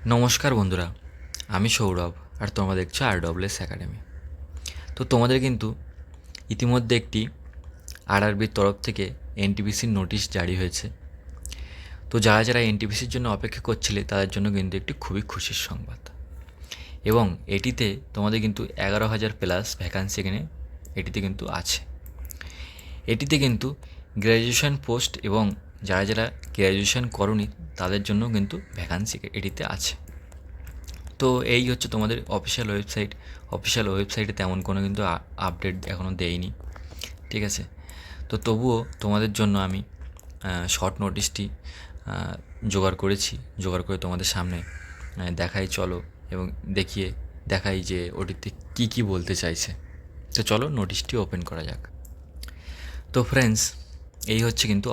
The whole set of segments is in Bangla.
নমস্কার বন্ধুরা, আমি সৌরভ আর তোমরা দেখছো RWS একাডেমি। তো তোমাদের কিন্তু ইতিমধ্যে একটি আরআরবির তরফ থেকে এনটিপিসির নোটিশ জারি হয়েছে। তো যারা যারা এনটিপিসির জন্য অপেক্ষা করছিলে তাদের জন্য কিন্তু একটি খুবই খুশির সংবাদ, এবং এটিতে তোমাদের কিন্তু 11,000 প্লাস ভ্যাকান্সি এখানে এটিতে কিন্তু আছে। এটিতে কিন্তু গ্র্যাজুয়েশন পোস্ট এবং যারা যারা গ্র্যাজুয়েশন করনি তাদের জন্য কিন্তু ভ্যাকান্সি এটিতে আছে। তো এই হচ্ছে তোমাদের অফিসিয়াল ওয়েবসাইট। অফিসিয়াল ওয়েবসাইটে তেমন কোনো কিন্তু আপডেট এখনও দেয়নি, ঠিক আছে। তো তবুও তোমাদের জন্য আমি শর্ট নোটিশটি জোগাড় করেছি, জোগাড় করে তোমাদের সামনে দেখাই চলো, এবং দেখাই যে ওটিতে কী কী বলতে চাইছে। তো চলো নোটিশটি ওপেন করা যাক। তো ফ্রেন্ডস, এই হচ্ছে কিন্তু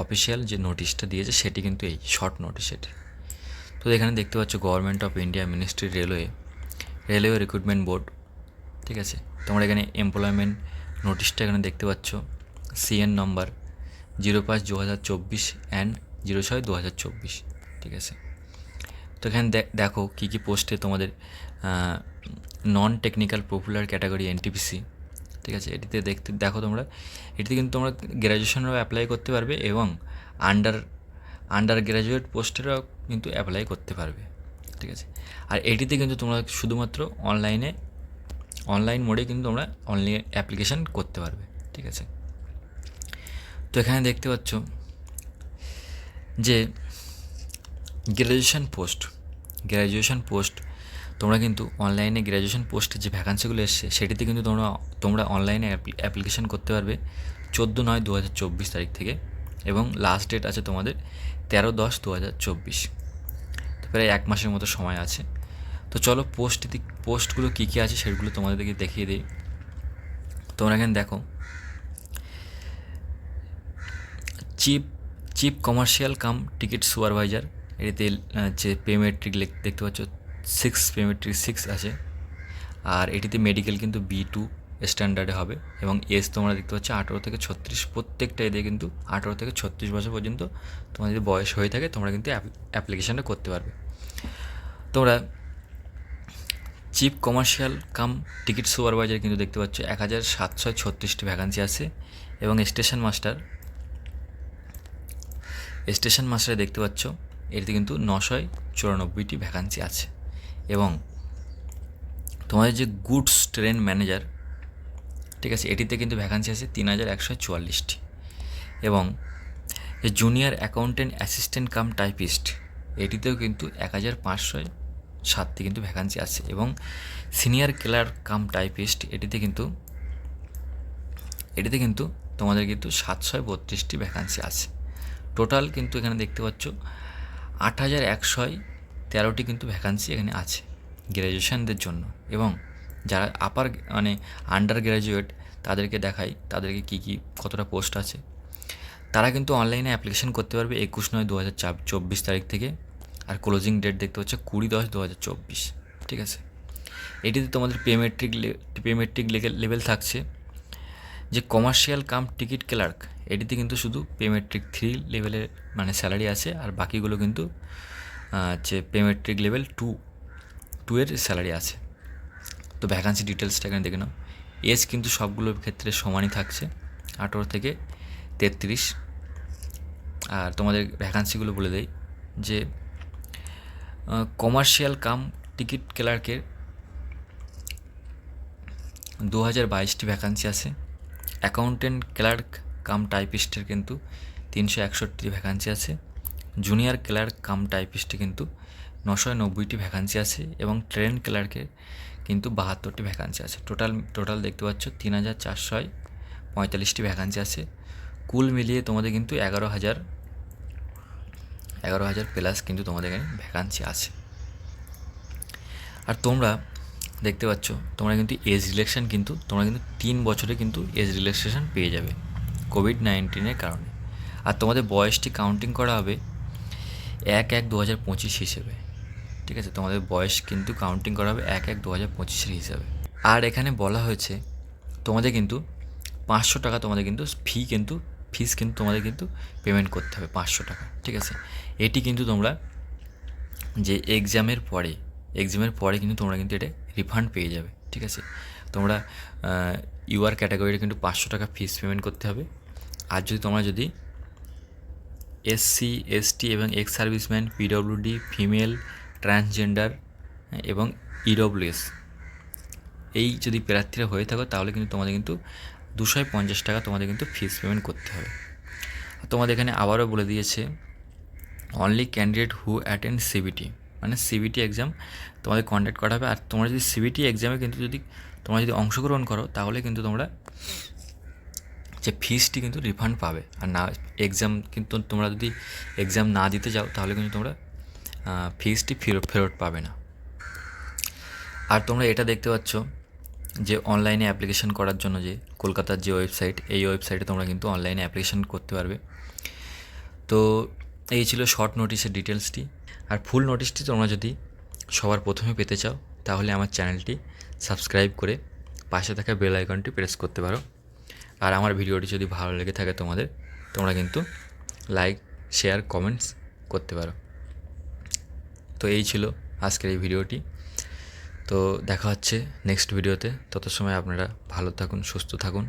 অফিসিয়াল যে নোটিশটা দিয়েছে সেটি কিন্তু এই শর্ট নোটিশ এটি। তো এখানে দেখতে পাচ্ছ government of India, ministry, railway recruitment board, ঠিক আছে। তোমরা এখানে এমপ্লয়মেন্ট নোটিশটা এখানে দেখতে পাচ্ছ, CN নম্বর 05/2024 অ্যান্ড 06/2024, ঠিক আছে। তো এখানে দেখো কী কী পোস্টে তোমাদের non technical popular category NTPC, ঠিক আছে। এটিতে দেখো তোমরা, এটিতে কিন্তু তোমরা গ্র্যাজুয়েশনেরও অ্যাপ্লাই করতে পারবে এবং আন্ডার গ্র্যাজুয়েট পোস্টেরও কিন্তু অ্যাপ্লাই করতে পারবে, ঠিক আছে। আর এটিতে কিন্তু তোমরা শুধুমাত্র অনলাইন মোডে কিন্তু তোমরা অনলাইন অ্যাপ্লিকেশান করতে পারবে, ঠিক আছে। তো এখানে দেখতে পাচ্ছ যে গ্র্যাজুয়েশন পোস্ট তোমরা কিন্তু অনলাইনে গ্র্যাজুয়েশন পোস্টের যে ভ্যাকান্সিগুলো এসছে সেটিতে কিন্তু তোমরা অনলাইনে অ্যাপ্লিকেশান করতে পারবে 14/9/2024 তারিখ থেকে, এবং লাস্ট ডেট আছে তোমাদের 13/10/2024। তো প্রায় 1 মাসের মতো সময় আছে। তো চলো পোস্টগুলো কী কী আছে সেগুলো তোমাদেরকে দেখিয়ে দিই। তোমরা এখানে দেখো, chief commercial cum ticket supervisor, এটিতে যে পেমেট্রিক দেখতে পাচ্ছ 6 আছে। আর এটিতে মেডিকেল কিন্তু B2 স্ট্যান্ডার্ডে হবে, এবং এজ তোমরা দেখতে পাচ্ছ 18 থেকে 36, প্রত্যেকটা এদের কিন্তু 18 থেকে 36 বছর পর্যন্ত তোমার যদি বয়স হয়ে থাকে তোমরা কিন্তু অ্যাপ্লিকেশানটা করতে পারবে। তোমরা chief commercial cum ticket supervisor কিন্তু দেখতে পাচ্ছ 1736টি ভ্যাকান্সি আছে, এবং স্টেশন মাস্টারে দেখতে পাচ্ছ এটিতে কিন্তু 994টি ভ্যাকান্সি আছে। এবং তোমাদের যে গুডস ট্রেন ম্যানেজার, ঠিক আছে, এটিতে কিন্তু ভ্যাকান্সি আছে 3144টি। এবং যে junior accountant assistant cum typist, এটিতেও কিন্তু 1507টি কিন্তু ভ্যাকান্সি আছে। এবং সিনিয়র ক্লার্ক কাম টাইপিস্ট, এটিতে কিন্তু তোমাদের কিন্তু 732টি ভ্যাকান্সি আছে। টোটাল কিন্তু এখানে দেখতে পাচ্ছ 8113টি কিন্তু ভ্যাকান্সি এখানে আছে গ্র্যাজুয়েশনদের জন্য। এবং যারা আন্ডার গ্র্যাজুয়েট তাদেরকে দেখাই তাদেরকে কতটা পোস্ট আছে। তারা কিন্তু অনলাইনে অ্যাপ্লিকেশন করতে পারবে 21/9/2024 তারিখ থেকে, আর ক্লোজিং ডেট দেখতে পাচ্ছ 20/10/2024, ঠিক আছে। এটিতে তোমাদের পেমেট্রিক লেভেল থাকছে যে কমার্শিয়াল কাম টিকিট ক্লার্ক, এটিতে কিন্তু শুধু পেমেট্রিক 3 লেভেলের স্যালারি আছে, আর বাকিগুলো কিন্তু যে পেমেট্রিক লেভেল 2 এর স্যালারি আছে। তো ভ্যাকান্সি ডিটেলসটা এখানে দেখে নাও। এজ কিন্তু সবগুলোর ক্ষেত্রে সমানই থাকছে, 18 থেকে 33। আর তোমাদের ভ্যাকান্সিগুলো বলে দেই যে কমার্শিয়াল কাম টিকিট ক্লার্কের 2022টি ভ্যাকান্সি আছে। অ্যাকাউন্টেন্ট ক্লার্ক কাম টাইপিস্টের কিন্তু 361টি ভ্যাকান্সি আছে। জুনিয়র ক্লার্ক কাম টাইপিস্টে কিন্তু 990টি ভ্যাকান্সি আছে, এবং ট্রেন ক্লার্কের কিন্তু 72টি ভ্যাকান্সি আছে। টোটাল দেখতে পাচ্ছ 3445টি ভ্যাকান্সি আছে। কুল মিলিয়ে তোমাদের কিন্তু 11,000 প্লাস কিন্তু তোমাদের এখানে ভ্যাকান্সি আছে। আর তোমরা দেখতে পাচ্ছ তোমরা কিন্তু এজ রিল্যাক্সেশন কিন্তু 3 বছরে কিন্তু এজ রিল্যাক্সেশন পেয়ে যাবে কোভিড-19 কারণে। আর তোমাদের বয়সটি কাউন্টিং করা হবে 1/1/2025 হিসেবে, ঠিক আছে। তোমাদের বয়স কিন্তু কাউন্টিং করা হবে 1/1/2025 হিসাবে। আর এখানে বলা হয়েছে তোমাদের কিন্তু 500 টাকা তোমাদের কিন্তু ফিস কিন্তু তোমাদের কিন্তু পেমেন্ট করতে হবে 500 টাকা, ঠিক আছে। এটি কিন্তু তোমরা যে এক্সামের পরে কিন্তু তোমরা কিন্তু এটা রিফান্ড পেয়ে যাবে, ঠিক আছে। তোমরা ইউআর ক্যাটাগরিতে কিন্তু 500 টাকা ফিস পেমেন্ট করতে হবে। আর যদি এসসি এসটি এবং ex serviceman, PWD, female, transgender এবং ইডব্লিউএস এই যদি প্রার্থীরা হয়ে থাকো তাহলে কিন্তু তোমাদের কিন্তু 250 টাকা তোমাদের কিন্তু ফিস পেমেন্ট করতে হবে। তোমাদের এখানে আবারও বলে দিয়েছে only candidate who attend CBT, মানে সিবিটি এক্সাম তোমাদের কন্ডাক্ট করা হবে। আর তোমরা যদি সিবিটি এক্সামে কিন্তু তোমরা যদি অংশগ্রহণ করো তাহলে কিন্তু তোমরা যে ফিসটি কিন্তু রিফান্ড পাবে। আর না এক্সাম কিন্তু তোমরা যদি এক্সাম না দিতে যাও তাহলে কিন্তু তোমরা ফিসটি ফেরত পাবে না। আর তোমরা এটা দেখতে পাচ্ছ যে অনলাইনে অ্যাপ্লিকেশন করার জন্য যে কলকাতার যে ওয়েবসাইট, এই ওয়েবসাইটে তোমরা কিন্তু অনলাইনে অ্যাপ্লিকেশন করতে পারবে। তো এই ছিল শর্ট নোটিশের ডিটেলসটি। আর ফুল নোটিশটি তোমরা যদি সবার প্রথমে পেতে চাও তাহলে আমার চ্যানেলটি সাবস্ক্রাইব করে পাশে থাকা বেল আইকনটি প্রেস করতে পারো। আর আমার ভিডিওটি যদি ভালো লেগে থাকে তোমরা কিন্তু লাইক, শেয়ার, কমেন্টস করতে পারো। তো এই ছিল আজকের এই ভিডিওটি। তো দেখা হচ্ছে নেক্সট ভিডিওতে। তত সময় আপনারা ভালো থাকুন, সুস্থ থাকুন।